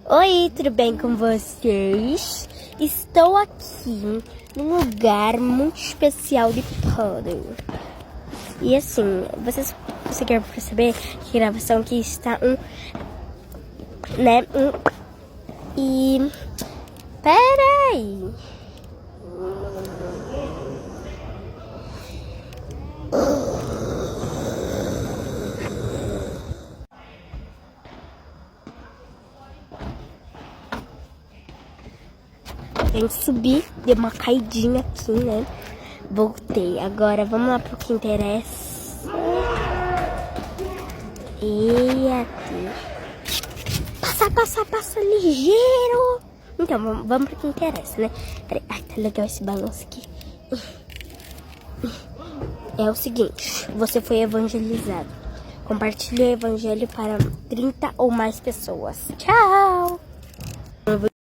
Oi, tudo bem com vocês? Estou aqui num lugar muito especial de todo. E assim, você quer perceber que a gravação aqui está e peraí. Tem que subir, deu uma caidinha aqui, né? Voltei. Agora vamos lá pro que interessa. E aqui. Passa ligeiro. Então, vamos pro que interessa, né? Peraí. Ai, tá legal esse balanço aqui. É o seguinte, você foi evangelizado. Compartilhe o evangelho para 30 ou mais pessoas. Tchau!